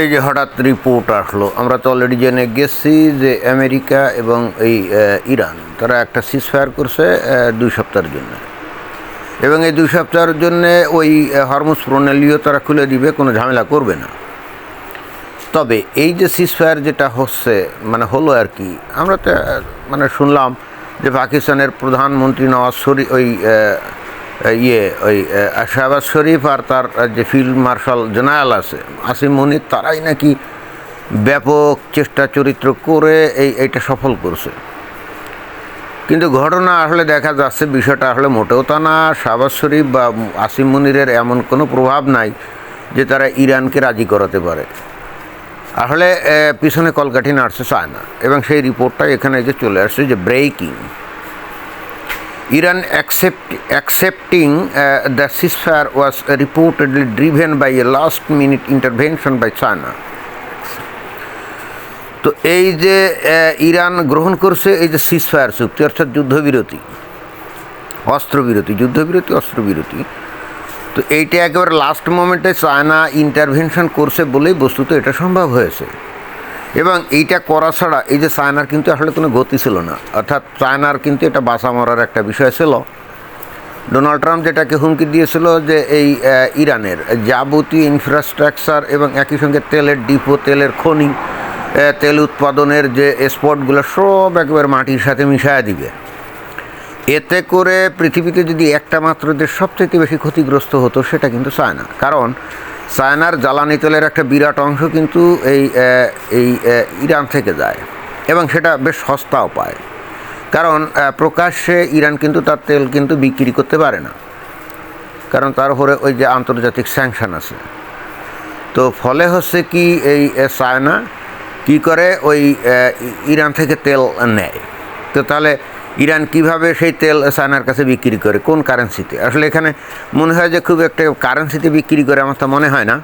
এই যে হঠাৎ রিপোর্ট আসলো, আমরা তো অলরেডি জেনে গেছি যে আমেরিকা এবং এই ইরান তারা একটা সিজফায়ার করছে 2 সপ্তাহের জন্য, এবং এই 2 সপ্তাহের জন্যে ওই হরমুজ প্রণালীও তারা খুলে দিবে, কোনো ঝামেলা করবে না। তবে এই যে সিজফায়ার যেটা হচ্ছে হলো আর কি, আমরা তো শুনলাম যে পাকিস্তানের প্রধানমন্ত্রী নওয়াজ শরীফ ওই শাহবাজ শরীফ আর তার যে ফিল্ড মার্শাল জেনারেল আছে আসিম মুনির, তারাই নাকি ব্যাপক চেষ্টা চরিত্র করে এইটা সফল করছে। কিন্তু ঘটনা আসলে দেখা যাচ্ছে বিষয়টা আসলে মোটেও তা না। শাহবাজ শরীফ বা আসিম মুনিরের এমন কোনো প্রভাব নাই যে তারা ইরানকে রাজি করাতে পারে। আসলে পিছনে কলকাঠি নাড়ছে চায়না, এবং সেই রিপোর্টটা এখানে যে চলে আসছে যে breaking, Iran accepting the ceasefire was reportedly driven by a last-minute intervention by China. তো এই যে ইরান গ্রহণ করছে এই যে সিজফায়ার চুক্তি, অর্থাৎ যুদ্ধবিরতি অস্ত্রবিরতি, তো এইটা একেবারে লাস্ট মোমেন্টে চায়না ইন্টারভেনশন করছে বলেই বস্তুত এটা সম্ভব হয়েছে। এবং এইটা করা ছাড়া এই যে চায়নার কিন্তু আসলে কোনো গতি ছিল না, অর্থাৎ চায়নার কিন্তু এটা বাঁচা মরার একটা বিষয় ছিল। ডোনাল্ড ট্রাম্প যেটাকে হুমকি দিয়েছিল যে এই ইরানের যাবতীয় ইনফ্রাস্ট্রাকচার এবং একই সঙ্গে তেলের ডিপো, তেলের খনি, তেল উৎপাদনের যে স্পটগুলো সব একেবারে মাটির সাথে মিশায়া দিবে। এতে করে পৃথিবীতে যদি একটা মাত্র দেশ সবচেয়ে বেশি ক্ষতিগ্রস্ত হতো সেটা কিন্তু চায়না, কারণ চায়নার জ্বালানি তেলের একটা বিরাট অংশ কিন্তু এই ইরান থেকে যায়, এবং সেটা বেশ সস্তাও পায়, কারণ প্রকাশ্যে ইরান কিন্তু তার তেল কিন্তু বিক্রি করতে পারে না, কারণ তার উপরে ওই যে আন্তর্জাতিক স্যাংশন আছে। তো ফলে হচ্ছে কি, এই চায়না কি করে ওই ইরান থেকে তেল নেয়। তো তাহলে ইরান কিভাবে সেই তেল চায়নার কাছে বিক্রি করে, কোন কারেন্সিতে? আসলে এখানে মনে হয় যে খুব একটা কারেন্সিতে বিক্রি করে, আমার তো মনে হয় না।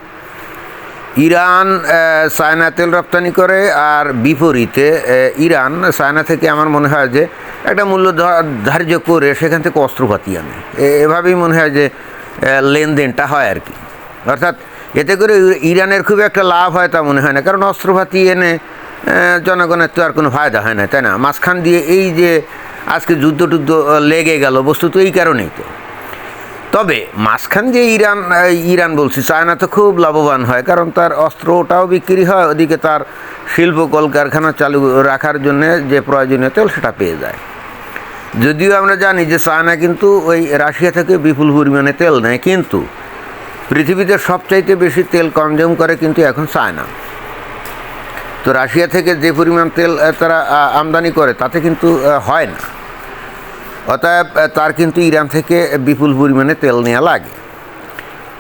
ইরান চায়না তেল রপ্তানি করে, আর বিপরীতে ইরান চায়না থেকে আমার মনে হয় যে একটা মূল্য ধার্য করে সেখান থেকে অস্ত্রপাতি আনে। এভাবেই মনে হয় যে লেনদেনটা হয় আর কি। অর্থাৎ এতে করে ইরানের খুব একটা লাভ হয় তা মনে হয় না, কারণ অস্ত্রপাতি এনে জনগণের তো আর কোনো ফায়দা হয় না, তাই না? মাঝখান দিয়ে এই যে আজকে যুদ্ধ লেগে গেল, বস্তুত এই কারণেই তো। তবে মাঝখান দিয়ে ইরান বলছি, চায়না তো খুব লাভবান হয়, কারণ তার অস্ত্রটাও বিক্রি হয়, ওদিকে তার শিল্প কলকারখানা চালু রাখার জন্য যে প্রয়োজনীয় তেল সেটা পেয়ে যায়। যদিও আমরা জানি যে চায়না কিন্তু ওই রাশিয়া থেকে বিপুল পরিমাণে তেল নেয়, কিন্তু পৃথিবীতে সবচাইতে বেশি তেল কনজিউম করে কিন্তু এখন চায়না। তো রাশিয়া থেকে যে পরিমাণ তেল তারা আমদানি করে তাতে কিন্তু হয় না, অতএব তার কিন্তু ইরান থেকে বিপুল পরিমাণে তেল নেওয়া লাগে।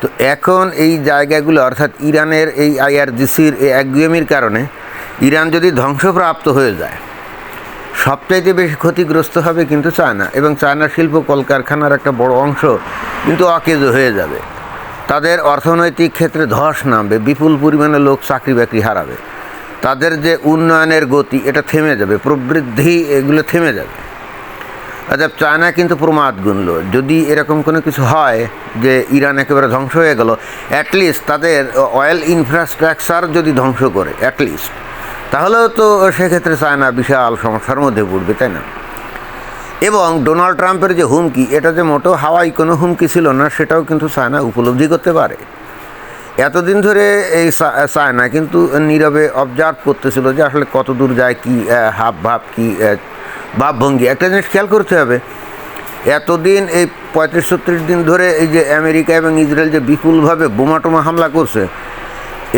তো এখন এই জায়গাগুলো, অর্থাৎ ইরানের এই IRGCর এই একগুয়েমির কারণে ইরান যদি ধ্বংসপ্রাপ্ত হয়ে যায়, সবচাইতে বেশি ক্ষতিগ্রস্ত হবে কিন্তু চায়না, এবং চায়নার শিল্প কলকারখানার একটা বড় অংশ কিন্তু অকেজো হয়ে যাবে। তাদের অর্থনৈতিক ক্ষেত্রে ধস নামবে, বিপুল পরিমাণে লোক চাকরি বাকরি হারাবে, তাদের যে উন্নয়নের গতি এটা থেমে যাবে, প্রবৃদ্ধি এগুলো থেমে যাবে। অর্থাৎ চায়না কিন্তু প্রমাদ গুনল, যদি এরকম কোনো কিছু হয় যে ইরান একেবারে ধ্বংস হয়ে গেল, অ্যাটলিস্ট তাদের অয়েল ইনফ্রাস্ট্রাকচার যদি ধ্বংস করে অ্যাটলিস্ট, তাহলেও তো সেক্ষেত্রে চায়না বিশাল সমস্যার মধ্যে পড়বে, তাই না? এবং ডোনাল্ড ট্রাম্পের যে হুমকি, এটা যে মোটেও হাওয়াই কোনো হুমকি ছিল না, সেটাও কিন্তু চায়না উপলব্ধি করতে পারে। এতদিন ধরে এই চায়না কিন্তু নীরবে অবজার্ভ করতেছিল যে আসলে কত দূর যায়, কী হাবভাব, কী ভাবভঙ্গি। একটা জিনিস খেয়াল করতে হবে, এতদিন এই 35-36 দিন ধরে এই যে আমেরিকা এবং ইসরায়েল যে বিপুলভাবে বোমাটোমা হামলা করছে,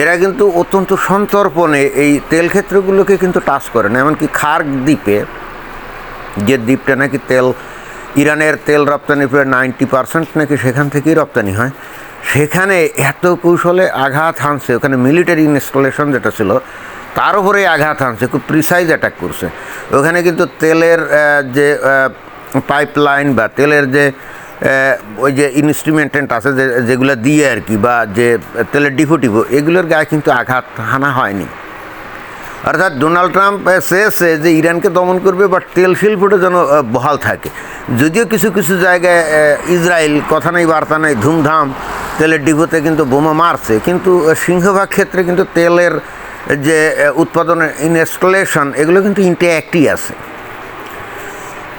এরা কিন্তু অত্যন্ত সন্তর্পণে এই তেল ক্ষেত্রগুলোকে কিন্তু টাচ করে না। এমনকি খার্গ দ্বীপে, যে দ্বীপটা নাকি ইরানের তেল রপ্তানি প্রায় 90% নাকি সেখান থেকেই রপ্তানি হয়, সেখানে এত কৌশলে আঘাত হানছে, ওখানে মিলিটারি ইনস্টলেশন যেটা ছিল তার উপরে আঘাত হানছে, খুব প্রিসাইজ অ্যাটাক করছে। ওখানে কিন্তু তেলের যে পাইপলাইন বা তেলের যে ওই যে ইনস্ট্রুমেন্টেন্ট আছে যেগুলো দিয়ে আর কি, বা যে তেলের ডিপো এগুলোর গায়ে কিন্তু আঘাত হানা হয়নি। অর্থাৎ ডোনাল্ড ট্রাম্প চেয়েছে যে ইরানকে দমন করবে, বাট তেল শিল্পটা যেন বহাল থাকে। যদিও কিছু কিছু জায়গায় ইসরায়েল কথা নেই বার্তা নেই ধুমধাম তেলের ডিপোতে কিন্তু বোমা মারছে, কিন্তু সিংহভাগ ক্ষেত্রে কিন্তু তেলের যে উৎপাদনের ইনস্টলেশন এগুলো কিন্তু ইন্ট্যাক্টই আছে।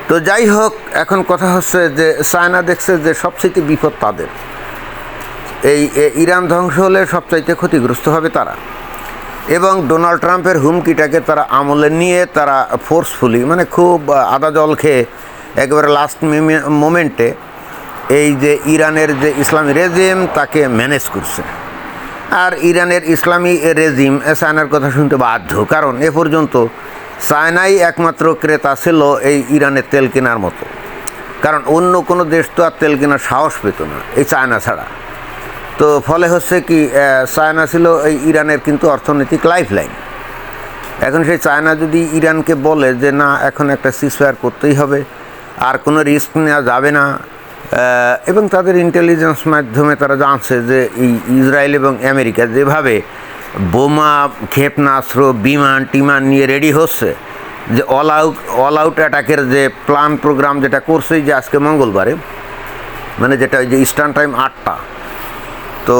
তো যাই হোক, এখন কথা হচ্ছে যে চায়না দেখছে যে সবচেয়ে বিপদ তাদের, এই ইরান ধ্বংস হলে সবচাইতে ক্ষতিগ্রস্ত হবে তারা। এবং ডোনাল্ড ট্রাম্পের হুমকিটাকে তারা আমলে নিয়ে তারা ফোর্সফুলি, মানে খুব আদা জল খেয়ে একেবারে লাস্ট মোমেন্টে এই যে ইরানের যে ইসলামী রেজিম তাকে ম্যানেজ করছে। আর ইরানের ইসলামী রেজিম চায়নার কথা শুনতে বাধ্য, কারণ এ পর্যন্ত চায়নাই একমাত্র ক্রেতা ছিল এই ইরানের তেল কেনার মতো, কারণ অন্য কোনো দেশ তো আর তেল কেনার সাহস পেত না এই চায়না ছাড়া। তো ফলে হচ্ছে কি, চায়না ছিল এই ইরানের কিন্তু অর্থনৈতিক লাইফলাইন। এখন সেই চায়না যদি ইরানকে বলে যে না, এখন একটা সিজফায়ার করতেই হবে, আর কোনো রিস্ক নেওয়া যাবে না, এবং তাদের ইন্টেলিজেন্স মাধ্যমে তারা জানছে যে এই ইসরায়েল এবং আমেরিকা যেভাবে বোমা, ক্ষেপণাস্ত্র, বিমান টিমান নিয়ে রেডি হচ্ছে, যে অল আউট অ্যাটাকের যে প্ল্যান প্রোগ্রাম যেটা করছে যে আজকে মঙ্গলবারে, মানে যেটা ওই যে ইস্টার্ন টাইম 8টা, তো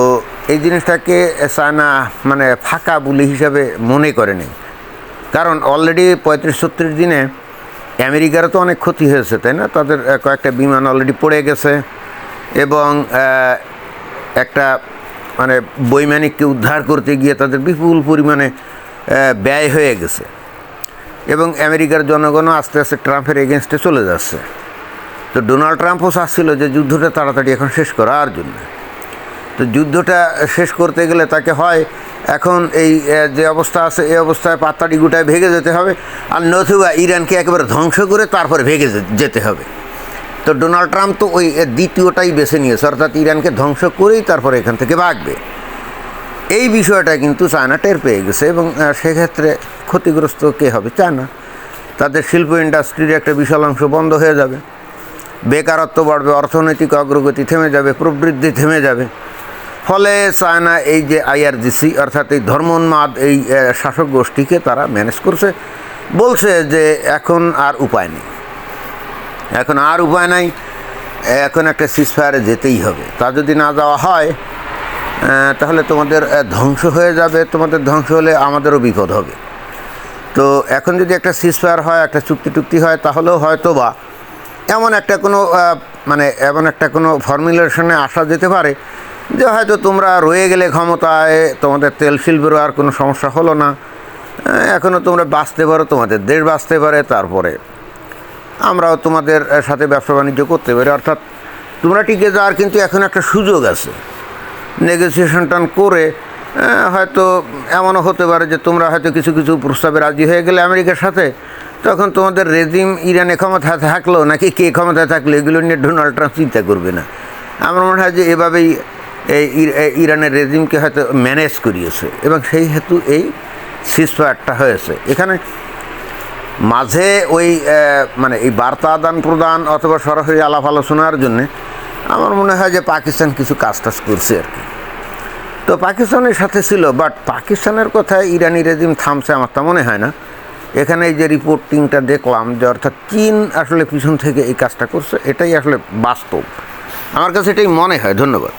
এই জিনিসটাকে চায়না মানে ফাঁকা বুলি হিসাবে মনে করেনি, কারণ অলরেডি 35-36 দিনে আমেরিকারও তো অনেক ক্ষতি হয়েছে, তাই না? তাদের কয়েকটা বিমান অলরেডি পড়ে গেছে, এবং একটা মানে বৈমানিককে উদ্ধার করতে গিয়ে তাদের বিপুল পরিমাণে ব্যয় হয়ে গেছে, এবং আমেরিকার জনগণও আস্তে আস্তে ট্রাম্পের এগেনস্টে চলে যাচ্ছে। তো ডোনাল্ড ট্রাম্পও চাচ্ছিল যে যুদ্ধটা তাড়াতাড়ি এখন শেষ করার জন্য। তো যুদ্ধটা শেষ করতে গেলে তাকে হয় এখন এই যে অবস্থা আছে এই অবস্থায় পাতাড়ি গুটায় ভেঙে যেতে হবে, আর নতুবা ইরানকে একেবারে ধ্বংস করে তারপরে ভেঙে যেতে হবে। তো ডোনাল্ড ট্রাম্প তো ওই দ্বিতীয়টাই বেছে নিয়েছে, অর্থাৎ ইরানকে ধ্বংস করেই তারপরে এখান থেকে ভাগবে। এই বিষয়টা কিন্তু চায়না টের পেয়ে গেছে, এবং সেক্ষেত্রে ক্ষতিগ্রস্ত কে হবে? চায়না। তাদের শিল্প ইন্ডাস্ট্রির একটা বিশাল অংশ বন্ধ হয়ে যাবে, বেকারত্ব বাড়বে, অর্থনৈতিক অগ্রগতি থেমে যাবে, প্রবৃদ্ধি থেমে যাবে। ফলে চায়না এই যে আইআরজিসি অর্থাৎ এই ধর্মোন্মাদ এই শাসক গোষ্ঠীকে তারা ম্যানেজ করছে, বলছে যে এখন আর উপায় নেই, এখন আর উপায় নাই, এখন একটা সিজফায়ারে যেতেই হবে। তা যদি না যাওয়া হয় তাহলে তোমাদের ধ্বংস হয়ে যাবে, তোমাদের ধ্বংস হলে আমাদেরও বিপদ হবে। তো এখন যদি একটা সিজফায়ার হয়, একটা চুক্তি হয়, তাহলেও হয়তো বা এমন একটা কোনো ফর্মুলেশনে আসা যেতে পারে যে হয়তো তোমরা রয়ে গেলে ক্ষমতায়, তোমাদের তেল শিল্পেরও আর কোনো সমস্যা হলো না, এখনও তোমরা বাঁচতে পারো, তোমাদের দেশ বাঁচতে পারে, তারপরে আমরাও তোমাদের সাথে ব্যবসা বাণিজ্য করতে পারি, অর্থাৎ তোমরা টিকে যাওয়ার কিন্তু এখন একটা সুযোগ আছে। নেগোসিয়েশনটা করে হয়তো এমনও হতে পারে যে তোমরা হয়তো কিছু কিছু প্রস্তাবে রাজি হয়ে গেলে আমেরিকার সাথে, তখন তোমাদের রেজিম ইরানে ক্ষমতায় থাকলো নাকি কে ক্ষমতায় থাকলো এগুলো নিয়ে ডোনাল্ড ট্রাম্প চিন্তা করবে না। আমার মনে হয় যে এভাবেই এই ইরানের রেজিমকে হয়তো ম্যানেজ করিয়েছে, এবং সেই হেতু এই সিজফায়ারটা হয়েছে। এখানে মাঝে ওই এই বার্তা আদান প্রদান অথবা সরাসরি আলাপ আলোচনার জন্যে আমার মনে হয় যে পাকিস্তান কিছু কাজ করছে আর কি। তো পাকিস্তানের সাথে ছিল, বাট পাকিস্তানের কথায় ইরানি রেজিম থামছে আমার তা মনে হয় না। এখানে এই যে রিপোর্টিংটা দেখলাম যে অর্থাৎ চীন আসলে পিছন থেকে এই কাজটা করছে, এটাই আসলে বাস্তব, আমার কাছে এটাই মনে হয়। ধন্যবাদ।